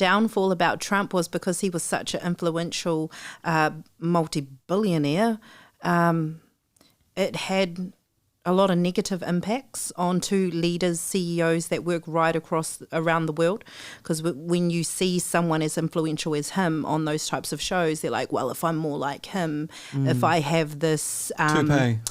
downfall about Trump was because he was such an influential multi-billionaire, it had a lot of negative impacts onto leaders, CEOs that work right around the world. Because when you see someone as influential as him on those types of shows, they're like, well, if I'm more like him, if I have this, if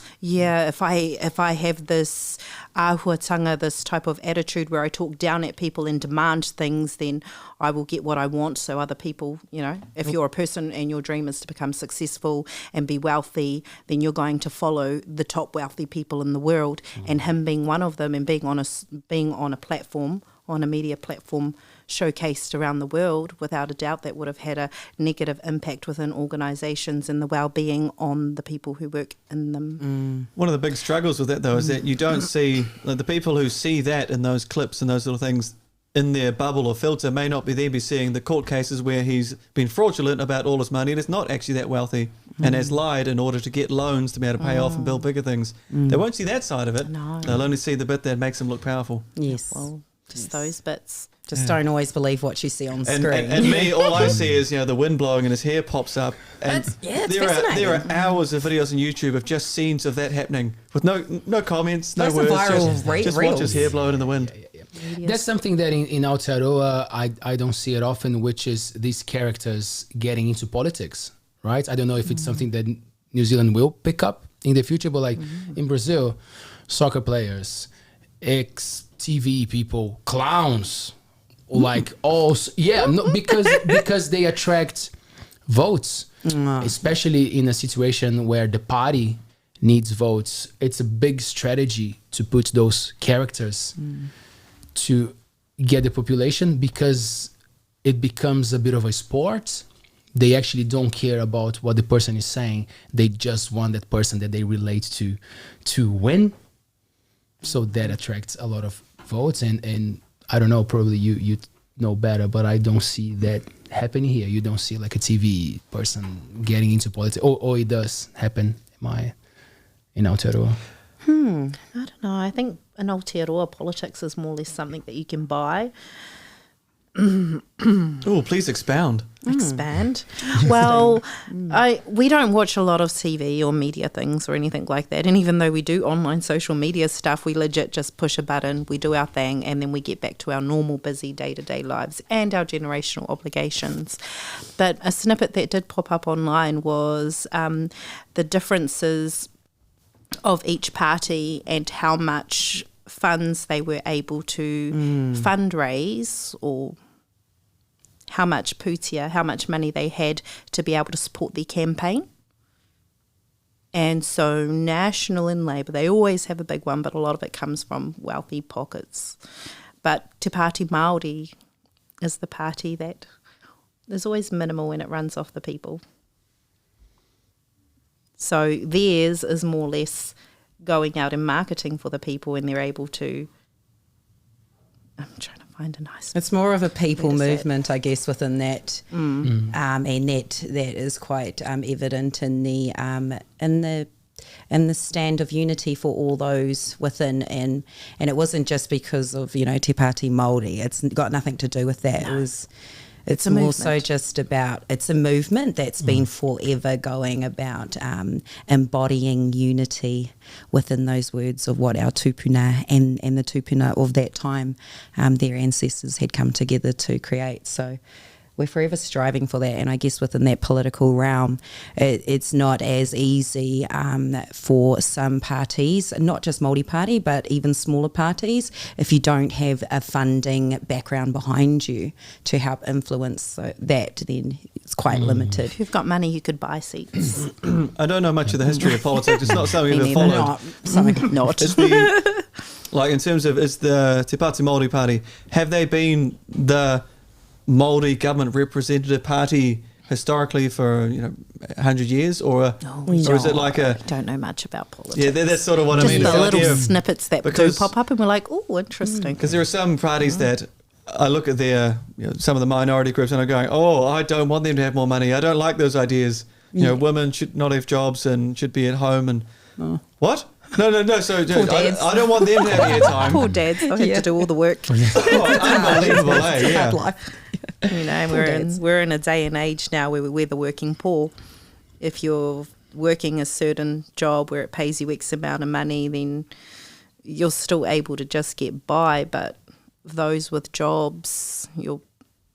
I have this āhuatanga, this type of attitude where I talk down at people and demand things, then I will get what I want. So other people, if you're a person and your dream is to become successful and be wealthy, then you're going to follow the top wealthy people in the world. And him being one of them and being on a platform, on a media platform showcased around the world, without a doubt that would have had a negative impact within organisations and the well-being on the people who work in them. One of the big struggles with that, though, is that you don't see, the people who see that in those clips and those little things in their bubble or filter may not be seeing the court cases where he's been fraudulent about all his money and is not actually that wealthy and has lied in order to get loans to be able to pay off and build bigger things. They won't see that side of it. No. They'll only see the bit that makes them look powerful. Yes. Well, just those bits. Just don't always believe what you see on screen. And me, all I see is the wind blowing and his hair pops up. And it's there are hours of videos on YouTube of just scenes of that happening with no comments, no words, just watch his hair blowing in the wind. That's something that in Aotearoa I don't see it often, which is these characters getting into politics, right? I don't know if it's something that New Zealand will pick up in the future, but like in Brazil, soccer players, ex-TV people, clowns, like because they attract votes, especially in a situation where the party needs votes. It's a big strategy to put those characters to get the population, because it becomes a bit of a sport. They actually don't care about what the person is saying. They just want that person that they relate to win. So that attracts a lot of votes. And I don't know, probably you know better, but I don't see that happening here. You don't see like a TV person getting into politics. Or it does happen in Aotearoa. I don't know. I think in Aotearoa, politics is more or less something that you can buy. Oh, please expound. Expand. Well, we don't watch a lot of TV or media things or anything like that. And even though we do online social media stuff, we legit just push a button, we do our thing, and then we get back to our normal busy day-to-day lives and our generational obligations. But a snippet that did pop up online was the differences of each party and how much funds they were able to fundraise, or how much putia, how much money they had to be able to support their campaign. And so National and Labour, they always have a big one, but a lot of it comes from wealthy pockets. But Te Pāti Māori is the party that is always minimal when it runs off the people. So theirs is more or less going out and marketing for the people, and they're able to, I'm trying to find a nice... It's more of a people movement, I guess, within that. And that is quite evident in the stand of unity for all those within, and it wasn't just because of, Te Pāti Māori. It's got nothing to do with that. No. It's more so just about, it's a movement that's been forever going about embodying unity within those words of what our tupuna and the tupuna of that time, their ancestors had come together to create. So we're forever striving for that, and I guess within that political realm, it's not as easy for some parties, not just Māori Party, but even smaller parties, if you don't have a funding background behind you to help influence that, then it's quite limited. If you've got money, you could buy seats. I don't know much of the history of politics. It's not something I've followed. Not. Like in terms of, is the Te Pāti Māori Party, have they been the Māori government representative party historically for 100 years, or is it like a... I don't know much about politics. Yeah, that's sort of what just I mean. Just the little snippets that do pop up, and we're like, oh, interesting. Because there are some parties that I look at their some of the minority groups and I'm going, oh, I don't want them to have more money. I don't like those ideas. Women should not have jobs and should be at home and what? No. So I don't want them to have airtime. Poor dads. I had to do all the work. Unbelievable, eh? Yeah. You know, we're in a day and age now where we're the working poor. If you're working a certain job where it pays you X amount of money, then you're still able to just get by. But those with jobs, your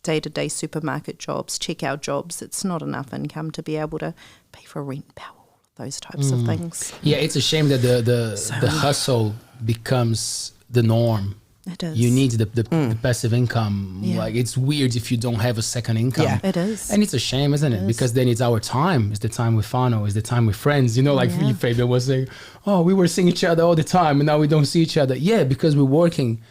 day-to-day supermarket jobs, checkout jobs, it's not enough income to be able to pay for rent, power, those types of things. Yeah, it's a shame that the hustle becomes the norm. It is. You need the passive income. Yeah. Like, it's weird if you don't have a second income. Yeah. It is. And it's a shame, isn't it? Because then it's our time. It's the time with whānau. It's the time with friends. You know, like Fabian was saying, oh, we were seeing each other all the time and now we don't see each other. Yeah, because we're working